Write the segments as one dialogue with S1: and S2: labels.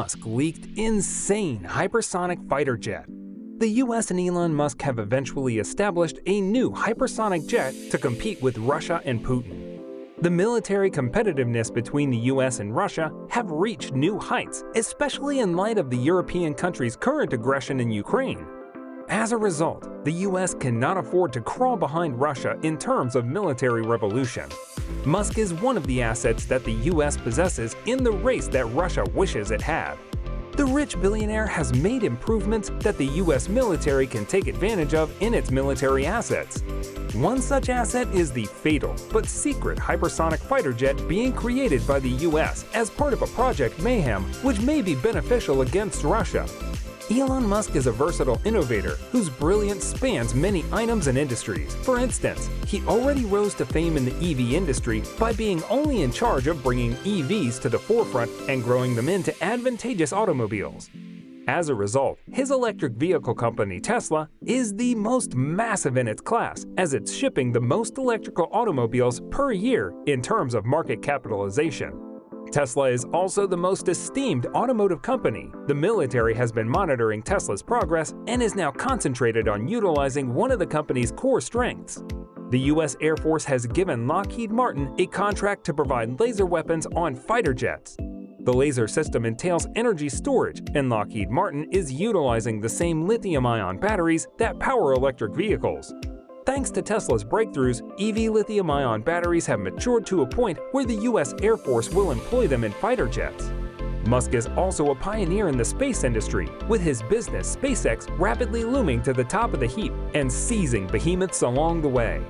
S1: Musk leaked insane hypersonic fighter jet. The US and Elon Musk have eventually established a new hypersonic jet to compete with Russia and Putin. The military competitiveness between the US and Russia have reached new heights, especially in light of the European countries' current aggression in Ukraine. As a result, the US cannot afford to crawl behind Russia in terms of military revolution. Musk is one of the assets that the US possesses in the race that Russia wishes it had. The rich billionaire has made improvements that the US military can take advantage of in its military assets. One such asset is the fatal but secret hypersonic fighter jet being created by the US as part of a Project Mayhem, which may be beneficial against Russia. Elon Musk is a versatile innovator whose brilliance spans many items and industries. For instance, he already rose to fame in the EV industry by being only in charge of bringing EVs to the forefront and growing them into advantageous automobiles. As a result, his electric vehicle company Tesla is the most massive in its class, as it's shipping the most electrical automobiles per year in terms of market capitalization. Tesla is also the most esteemed automotive company. The military has been monitoring Tesla's progress and is now concentrated on utilizing one of the company's core strengths. The US Air Force has given Lockheed Martin a contract to provide laser weapons on fighter jets. The laser system entails energy storage, and Lockheed Martin is utilizing the same lithium-ion batteries that power electric vehicles. Thanks to Tesla's breakthroughs, EV lithium-ion batteries have matured to a point where the US Air Force will employ them in fighter jets. Musk is also a pioneer in the space industry, with his business SpaceX rapidly looming to the top of the heap and seizing behemoths along the way.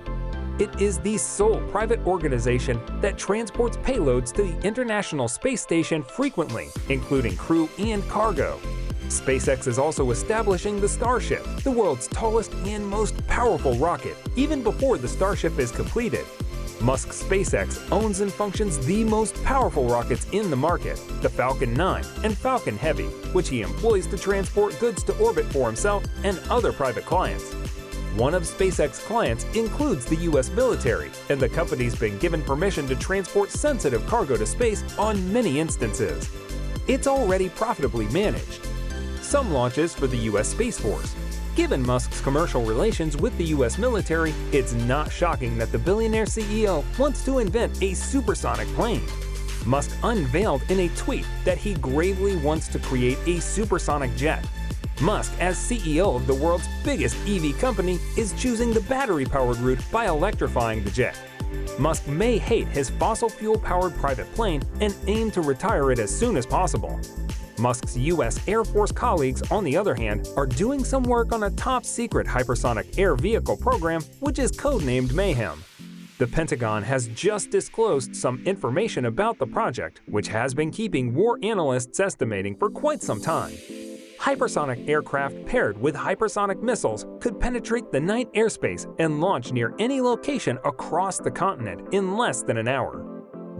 S1: It is the sole private organization that transports payloads to the International Space Station frequently, including crew and cargo. SpaceX is also establishing the Starship, the world's tallest and most powerful rocket, even before the Starship is completed. Musk's SpaceX owns and functions the most powerful rockets in the market, the Falcon 9 and Falcon Heavy, which he employs to transport goods to orbit for himself and other private clients. One of SpaceX's clients includes the US military, and the company's been given permission to transport sensitive cargo to space on many instances. It's already profitably managed. Some launches for the US Space Force. Given Musk's commercial relations with the US military, it's not shocking that the billionaire CEO wants to invent a supersonic plane. Musk unveiled in a tweet that he gravely wants to create a supersonic jet. Musk, as CEO of the world's biggest EV company, is choosing the battery-powered route by electrifying the jet. Musk may hate his fossil fuel-powered private plane and aim to retire it as soon as possible. Musk's US Air Force colleagues, on the other hand, are doing some work on a top-secret hypersonic air vehicle program, which is codenamed Mayhem. The Pentagon has just disclosed some information about the project, which has been keeping war analysts estimating for quite some time. Hypersonic aircraft paired with hypersonic missiles could penetrate the night airspace and launch near any location across the continent in less than an hour.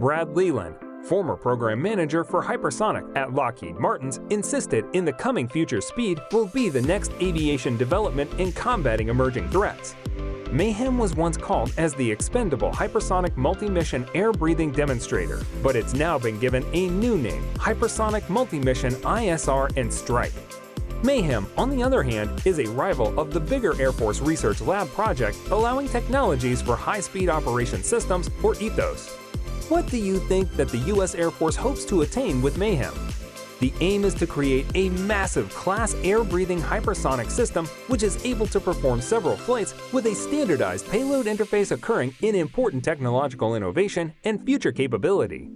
S1: Brad Leland, former program manager for Hypersonic at Lockheed Martin, insisted in the coming future speed will be the next aviation development in combating emerging threats. Mayhem was once called as the expendable hypersonic multi-mission air-breathing demonstrator, but it's now been given a new name, Hypersonic Multi-Mission ISR and Strike. Mayhem, on the other hand, is a rival of the bigger Air Force Research Lab project, allowing technologies for high-speed operation systems, or ETHOS. What do you think that the US Air Force hopes to attain with Mayhem? The aim is to create a massive Class air-breathing hypersonic system which is able to perform several flights with a standardized payload interface occurring in important technological innovation and future capability.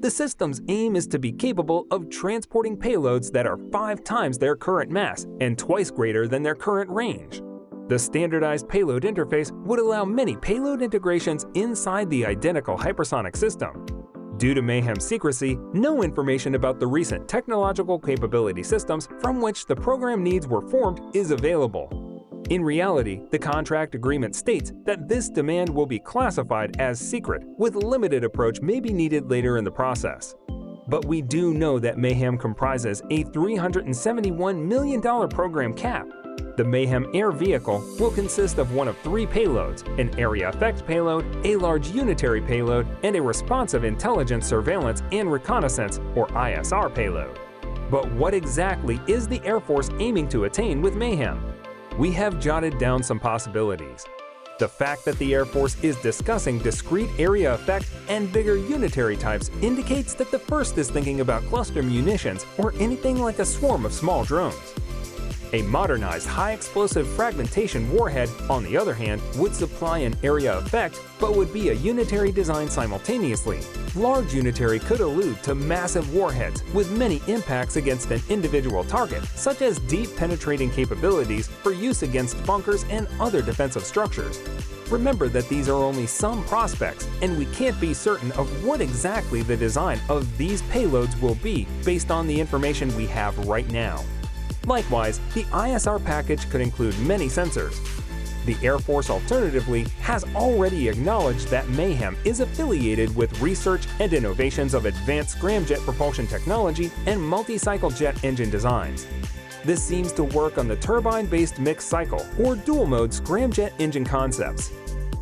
S1: The system's aim is to be capable of transporting payloads that are 5 times their current mass and twice greater than their current range. The standardized payload interface would allow many payload integrations inside the identical hypersonic system. Due to Mayhem's secrecy, no information about the recent technological capability systems from which the program needs were formed is available. In reality, the contract agreement states that this demand will be classified as secret, with limited approach may be needed later in the process. But we do know that Mayhem comprises a $371 million program cap. The Mayhem air vehicle will consist of one of 3 payloads, an area effects payload, a large unitary payload, and a responsive intelligence surveillance and reconnaissance, or ISR payload. But what exactly is the Air Force aiming to attain with mayhem? We have jotted down some possibilities. The fact that the Air Force is discussing discrete area effect and bigger unitary types indicates that the first is thinking about cluster munitions or anything like a swarm of small drones. A modernized high-explosive fragmentation warhead, on the other hand, would supply an area effect but would be a unitary design simultaneously. Large unitary could allude to massive warheads with many impacts against an individual target, such as deep penetrating capabilities for use against bunkers and other defensive structures. Remember that these are only some prospects, and we can't be certain of what exactly the design of these payloads will be based on the information we have right now. Likewise, the ISR package could include many sensors. The Air Force alternatively has already acknowledged that mayhem is affiliated with research and innovations of advanced scramjet propulsion technology and multi-cycle jet engine designs. This seems to work on the turbine-based mixed cycle or dual-mode scramjet engine concepts.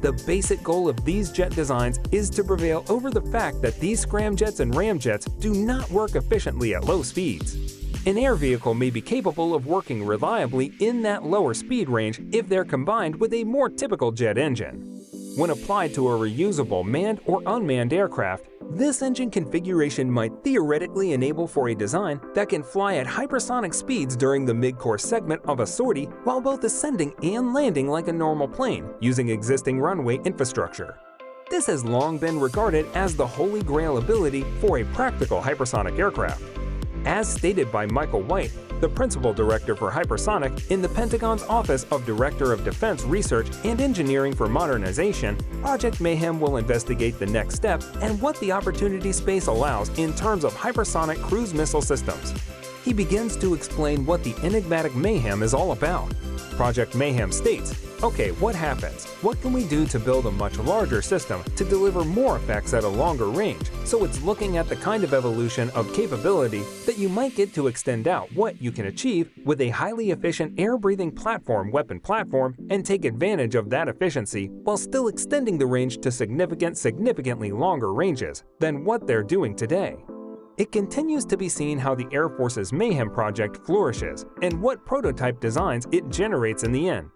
S1: The basic goal of these jet designs is to prevail over the fact that these scramjets and ramjets do not work efficiently at low speeds. An air vehicle may be capable of working reliably in that lower speed range if they're combined with a more typical jet engine. When applied to a reusable manned or unmanned aircraft, this engine configuration might theoretically enable for a design that can fly at hypersonic speeds during the mid-course segment of a sortie while both ascending and landing like a normal plane using existing runway infrastructure. This has long been regarded as the holy grail ability for a practical hypersonic aircraft. As stated by Michael White, the principal director for Hypersonic in the Pentagon's Office of Director of Defense Research and Engineering for Modernization, Project Mayhem will investigate the next step and what the opportunity space allows in terms of hypersonic cruise missile systems. He begins to explain what the enigmatic mayhem is all about. Project Mayhem states, "Okay, what happens? What can we do to build a much larger system to deliver more effects at a longer range?" So it's looking at the kind of evolution of capability that you might get to extend out what you can achieve with a highly efficient air-breathing weapon platform and take advantage of that efficiency while still extending the range to significantly longer ranges than what they're doing today. It continues to be seen how the Air Force's Mayhem project flourishes and what prototype designs it generates in the end.